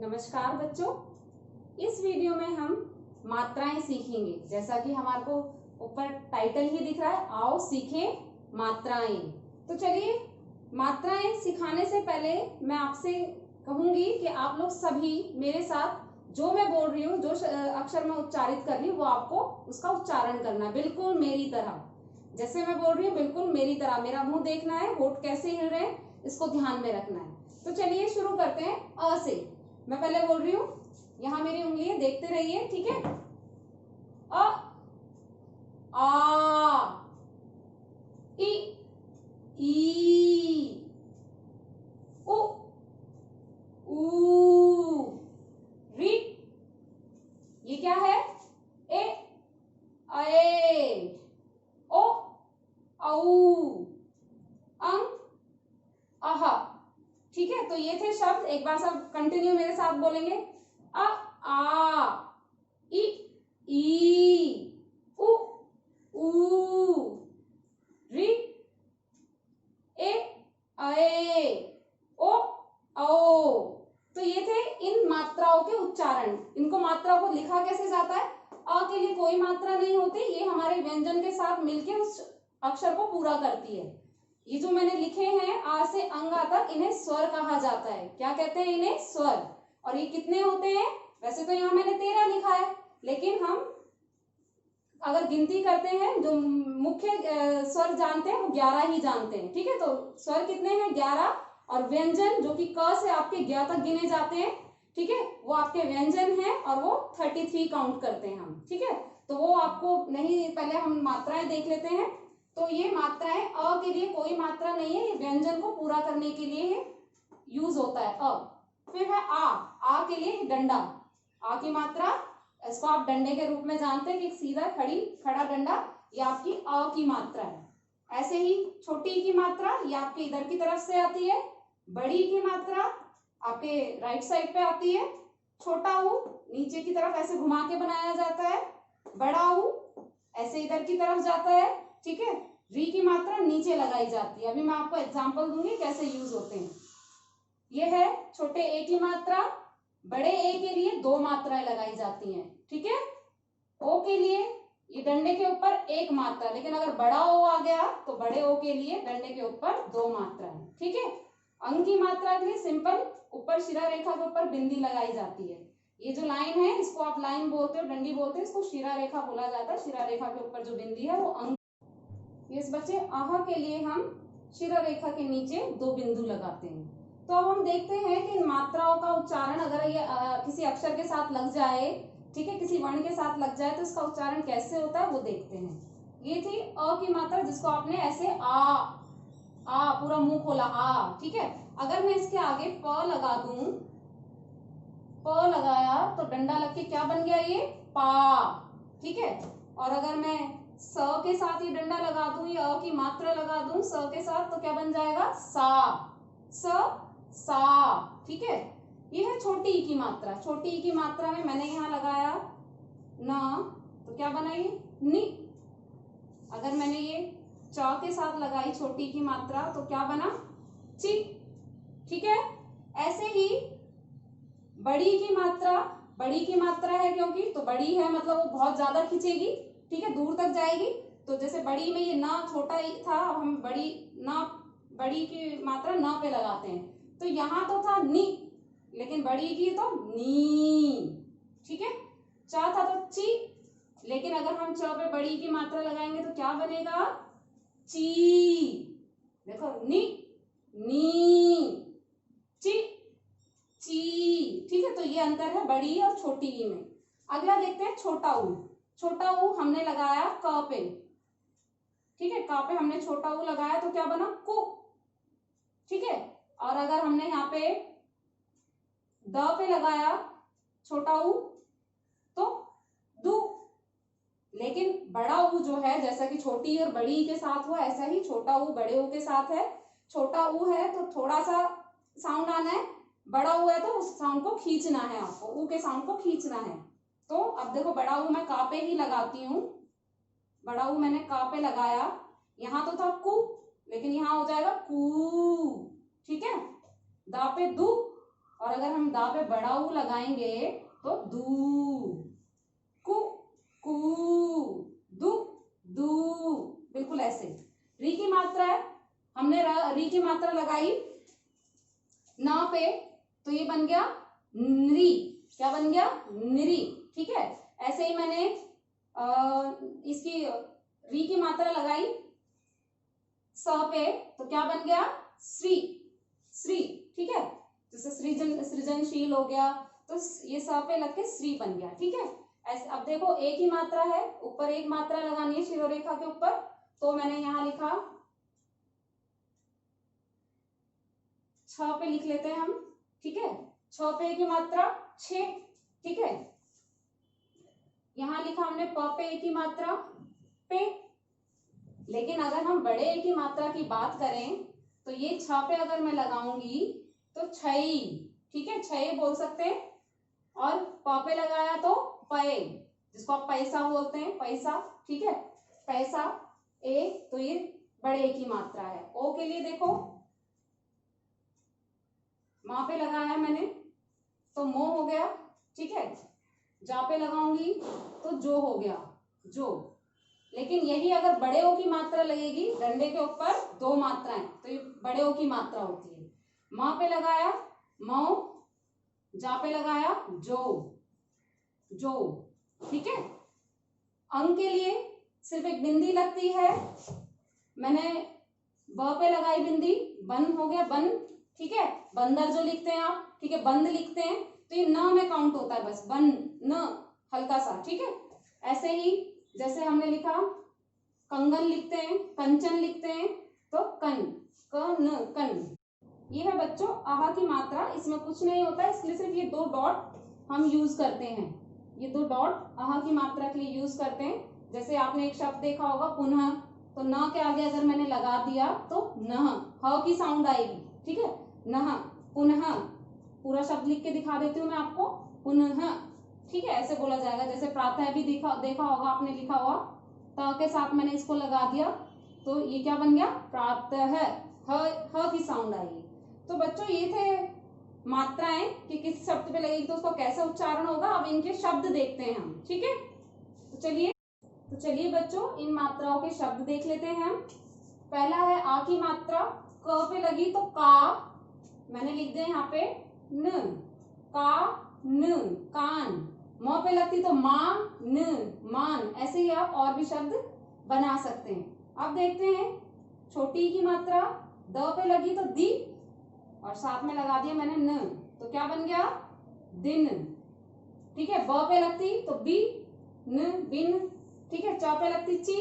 नमस्कार बच्चों, इस वीडियो में हम मात्राएं सीखेंगे। जैसा कि हमारे को ऊपर टाइटल ही दिख रहा है, आओ सीखें मात्राएं। तो चलिए, मात्राएं सिखाने से पहले मैं आपसे कहूंगी कि आप लोग सभी मेरे साथ जो मैं बोल रही हूँ, जो अक्षर मैं उच्चारित कर रही हूँ, वो आपको उसका उच्चारण करना, बिल्कुल मेरी तरह। जैसे मैं बोल रही हूँ बिल्कुल मेरी तरह, मेरा मुंह देखना है, होठ कैसे हिल रहे हैं इसको ध्यान में रखना है। तो चलिए शुरू करते हैं। अ से मैं पहले बोल रही हूँ, यहां मेरी उंगली है, देखते रहिए, ठीक है। अ, आ, इ, ई, उ, ऊ, री। ये क्या है? ए, ए, ओ, औ, अं, अह। ठीक है, तो ये थे शब्द। एक बार सब कंटिन्यू मेरे साथ बोलेंगे। अ, आ, इ, ई, उ, ऊ, री, ए, ओ, औ। तो ये थे इन मात्राओं के उच्चारण। इनको मात्रा को लिखा कैसे जाता है? अ के लिए कोई मात्रा नहीं होती, ये हमारे व्यंजन के साथ मिलकर उस अक्षर को पूरा करती है। ये जो मैंने लिखे हैं आ से अंगा तक, इन्हें स्वर कहा जाता है। क्या कहते हैं? इन्हें स्वर। और ये कितने होते हैं? वैसे तो यहाँ मैंने 13 लिखा है, लेकिन हम अगर गिनती करते हैं, जो मुख्य स्वर जानते हैं वो 11 ही जानते हैं। ठीक है, तो स्वर कितने हैं? 11। और व्यंजन जो कि क से आपके 11 तक गिने जाते हैं, ठीक है, वो आपके व्यंजन हैं और वो 33 काउंट करते हैं हम। ठीक है, तो वो आपको नहीं, पहले हम मात्राएं देख लेते हैं। तो ये मात्राएं, अ के लिए कोई मात्रा नहीं है, ये व्यंजन को पूरा करने के लिए यूज होता है अ। फिर है आ के लिए डंडा। आ की मात्रा, इसको आप डंडे के रूप में जानते हैं कि सीधा खड़ा डंडा, ये आपकी अ की मात्रा है। ऐसे ही छोटी ई की मात्रा ये आपके इधर की तरफ से आती है। बड़ी की मात्रा आपके राइट साइड पे आती है। छोटा ऊ नीचे की तरफ ऐसे घुमा के बनाया जाता है। बड़ा ऊ ऐसे इधर की तरफ जाता है। ठीक है, री की मात्रा नीचे लगाई जाती है। अभी मैं आपको एग्जाम्पल दूंगी कैसे यूज होते हैं। ये है छोटे ए की मात्रा। बड़े ए के लिए 2 मात्राएं लगाई जाती हैं। ठीक है, ओ के लिए ये डंडे के ऊपर 1 मात्रा, लेकिन अगर बड़ा ओ आ गया तो बड़े ओ के लिए डंडे के ऊपर 2 मात्राएं। ठीक है, अंग की मात्रा के लिए सिंपल ऊपर शिरा रेखा के ऊपर बिंदी लगाई जाती है। ये जो लाइन है इसको आप लाइन बोलते हो, डंडी बोलते हो, इसको शिरा रेखा बोला जाता है। शिरा रेखा के ऊपर जो बिंदी है वो अंग। इस बच्चे आह के लिए हम शिरा रेखा के नीचे 2 बिंदु लगाते हैं। तो अब हम देखते हैं कि इन मात्राओं का उच्चारण अगर ये किसी अक्षर के साथ लग जाए, ठीक है, किसी वर्ण के साथ लग जाए, तो इसका उच्चारण कैसे होता है वो देखते हैं। ये थी अ की मात्रा, जिसको आपने ऐसे आ पूरा मुंह खोला आ। ठीक है, अगर मैं इसके आगे प लगा दूं, प लगाया तो डंडा लग के क्या बन गया? ये पा। ठीक है, और अगर मैं स के साथ ये डंडा लगा दूं, या अ की मात्रा लगा दूं स के साथ, तो क्या बन जाएगा? सा। सा। ठीक है, ये है छोटी ई की मात्रा। छोटी ई की मात्रा में मैंने यहां लगाया न, तो क्या बना ये? नि। अगर मैंने ये च के साथ लगाई छोटी ई की मात्रा तो क्या बना? ची। ठीक है, ऐसे ही बड़ी की मात्रा, बड़ी की मात्रा है क्योंकि, तो बड़ी है मतलब वो बहुत ज्यादा खींचेगी, ठीक है, दूर तक जाएगी। तो जैसे बड़ी में ये ना छोटा था, अब हम बड़ी ना, बड़ी की मात्रा ना पे लगाते हैं। तो यहां तो था नी, लेकिन बड़ी की तो नी। ठीक है, चा था तो ची, लेकिन अगर हम च पे बड़ी की मात्रा लगाएंगे तो क्या बनेगा? ची। देखो, नी, नी, ची, ची। ठीक है, तो ये अंतर है बड़ी और छोटी ई में। अगला देखते हैं छोटा ऊ। छोटा ऊ हमने लगाया क पे। ठीक है, क पे हमने छोटा ऊ लगाया तो क्या बना? कु। ठीक है, और अगर हमने यहाँ पे द पे लगाया छोटा ऊ तो दू। लेकिन बड़ा ऊ जो है, जैसा कि छोटी और बड़ी के साथ हुआ, ऐसा ही छोटा ऊ बड़े ऊ के साथ है। छोटा ऊ है तो थोड़ा सा साउंड आना है, बड़ा ऊ है तो उस साउंड को खींचना है, आपको ऊ के साउंड को खींचना है। तो अब देखो, बड़ा ऊ मैं का पे ही लगाती हूँ। बड़ा ऊ मैंने का पे लगाया, यहां तो था कु, लेकिन यहां हो जाएगा कू। ठीक है, दा पे दू, और अगर हम दा पे बड़ा ऊ लगाएंगे तो दू, कु, कू, दू, दू, बिल्कुल ऐसे। री की मात्रा है, हमने री की मात्रा लगाई ना पे, तो ये बन गया नरी। क्या बन गया? निरी। ठीक है, ऐसे ही मैंने इसकी री की मात्रा लगाई स पे, तो क्या बन गया? श्री, श्री। ठीक है, जैसे सृजनशील हो गया, तो ये स पे लग के श्री बन गया। ठीक है, ऐसे। अब देखो एक ही मात्रा है, ऊपर एक मात्रा लगानी है शिरोरेखा के ऊपर, तो मैंने यहां लिखा छ पे लिख लेते हैं हम। ठीक है, छ पे की मात्रा छे। ठीक है, यहां लिखा हमने प पे एक ही मात्रा पे। लेकिन अगर हम बड़े एक ही मात्रा की बात करें तो ये छ पे अगर मैं लगाऊंगी तो छई। ठीक है, छई बोल सकते हैं। और प पे लगाया तो पए, जिसको आप पैसा बोलते हैं, पैसा। ठीक है, पैसा ए, तो ये बड़े एक ही मात्रा है। ओ के लिए देखो, माँ पे लगाया है मैंने तो मो हो गया। ठीक है, जा पे लगाऊंगी तो जो हो गया, जो। लेकिन यही अगर बड़े ओ की मात्रा लगेगी, डंडे के ऊपर दो मात्राएं, तो ये बड़े ओ की मात्रा होती है। माँ पे लगाया मो, जा पे लगाया जो, जो। ठीक है, अंक के लिए सिर्फ एक बिंदी लगती है, मैंने ब पे लगाई बिंदी, बन हो गया, बन। ठीक है, बंदर जो लिखते हैं आप, ठीक है, बंद लिखते हैं, तो ये न में काउंट होता है बस, बन, न, हल्का सा। ठीक है, ऐसे ही जैसे हमने लिखा कंगन लिखते हैं, कंचन लिखते हैं, तो कन, कन, कन। ये है बच्चों आहा की मात्रा, इसमें कुछ नहीं होता है, इसलिए सिर्फ ये दो डॉट हम यूज करते हैं। ये दो डॉट आहा की मात्रा के लिए यूज करते हैं। जैसे आपने एक शब्द देखा होगा पुनः, तो न के आगे अगर मैंने लगा दिया तो नह, ह की साउंड आएगी। ठीक है, नह, पुनः। पूरा शब्द लिख के दिखा देती हूँ मैं आपको, पुनः। ठीक है, ऐसे बोला जाएगा। जैसे प्रातः भी देखा होगा आपने, लिखा हुआ त के साथ मैंने इसको लगा दिया, तो ये क्या बन गया? प्रातः, ह की साउंड आएगी। तो बच्चों ये थे मात्राएं कि किस शब्द पे लगेगी तो उसका कैसा उच्चारण होगा। अब इनके शब्द देखते हैं हम। ठीक है, तो चलिए बच्चों इन मात्राओं के शब्द देख लेते हैं हम। पहला है आ की मात्रा, क पे लगी तो का, मैंने लिख दिया यहाँ पे न, का, न, कान। म पे लगती तो मां, न, मान। ऐसे ही आप और भी शब्द बना सकते हैं। अब देखते हैं छोटी की मात्रा, द पे लगी तो दी, और साथ में लगा दिया मैंने न, तो क्या बन गया? दिन। ठीक है, ब पे लगती तो बी, न, बिन। ठीक है, च पे लगती ची,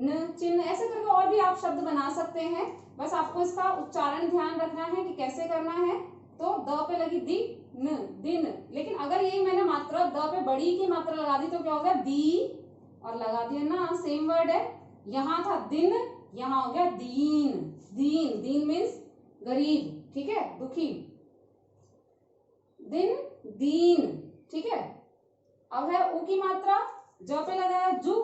न, चिन्ह। ऐसे करके और भी आप शब्द बना सकते हैं, बस आपको इसका उच्चारण ध्यान रखना है कि कैसे करना है। तो द पे लगी दी, न, दिन। लेकिन अगर ये मैंने मात्रा द पे बड़ी की मात्रा लगा दी तो क्या हो गया? दी, और लगा दिया ना, सेम वर्ड है। यहाँ था दिन, यहाँ हो गया दीन। दीन, दीन मीन्स गरीब। ठीक है, दुखी, दिन, दीन। ठीक है, अब है ऊ की मात्रा, ज पे लगाया जू,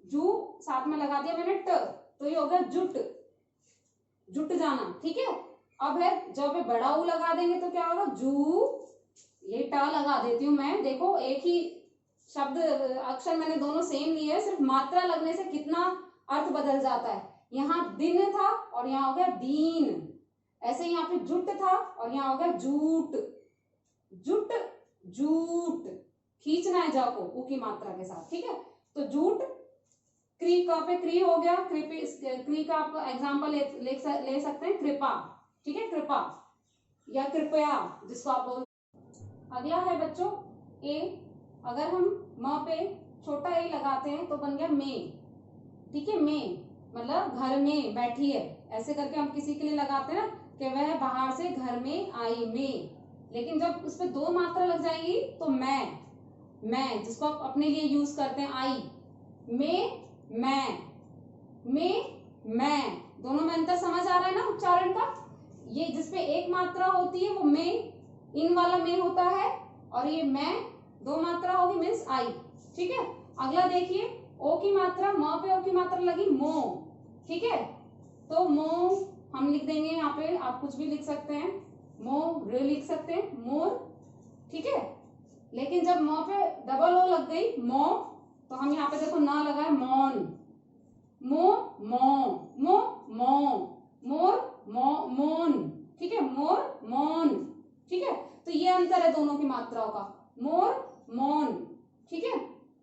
जू साथ में लगा दिया मैंने ट, तो ये हो गया जुट, जुट जाना। ठीक है, अब है ज पे बड़ा ऊ लगा देंगे तो क्या होगा? जू। ये ट लगा देती हूं मैं, देखो एक ही शब्द अक्षर मैंने दोनों सेम लिए, सिर्फ मात्रा लगने से कितना अर्थ बदल जाता है। यहाँ दिन था और यहाँ हो गया दीन। ऐसे यहाँ पे जुट था और यहाँ हो गया जूट, जुट, जूट। खींचना है जा को ऊ की मात्रा के साथ। ठीक है, तो जूट। क्री का पे क्री हो गया, क्री का आप एग्जाम्पल ले सकते हैं कृपा। ठीक है, कृपा या कृपया जिसको आप बोल। अगला है बच्चों ए, अगर हम म पे छोटा ए लगाते हैं तो बन गया में। ठीक है, में मतलब घर में बैठी है, ऐसे करके हम किसी के लिए लगाते हैं ना कि वह बाहर से घर में आई, में। लेकिन जब उस पर दो मात्रा लग जाएगी तो मैं जिसको आप अपने लिए यूज करते हैं, आई, में, मैं दोनों में अंतर समझ आ रहा है ना उच्चारण का? ये जिसपे एक मात्रा होती है वो में, इन वाला में होता है, और ये मैं दो मात्रा होगी मीन्स आई। ठीक है, अगला देखिए ओ की मात्रा, म पे ओ की मात्रा लगी मो। ठीक है, तो मो हम लिख देंगे, यहाँ पे आप कुछ भी लिख सकते हैं, मोर लिख सकते हैं, मोर, ठीक है। लेकिन जब मो पे डबल ओ लग गई मो, तो हम यहाँ पे देखो ना लगा है, मौन, मो मो मोर मौन, ठीक है, मोर मौन, ठीक है। तो ये अंतर है दोनों की मात्राओं का, मोर मौन, ठीक है।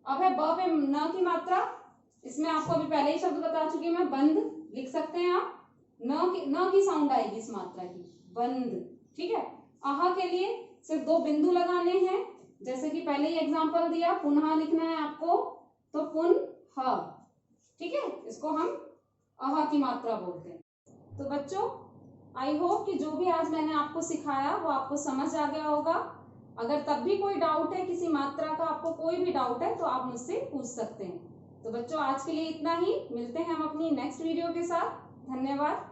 अब है ब पे न की मात्रा, इसमें आपको अभी पहले ही शब्द बता चुकी मैं, बंद लिख सकते हैं आप, न की साउंड आएगी इस मात्रा की, बंद, ठीक है। आहा के लिए सिर्फ 2 बिंदु लगाने हैं, जैसे कि पहले ही एग्जांपल दिया, पुनः लिखना है आपको, तो पुनः, ठीक है, इसको हम आहा की मात्रा बोलते हैं। तो बच्चों आई होप कि जो भी आज मैंने आपको सिखाया वो आपको समझ आ गया होगा। अगर तब भी कोई डाउट है, किसी मात्रा का आपको कोई भी डाउट है, तो आप मुझसे पूछ सकते हैं। तो बच्चों आज के लिए इतना ही, मिलते हैं हम अपनी नेक्स्ट वीडियो के साथ। धन्यवाद।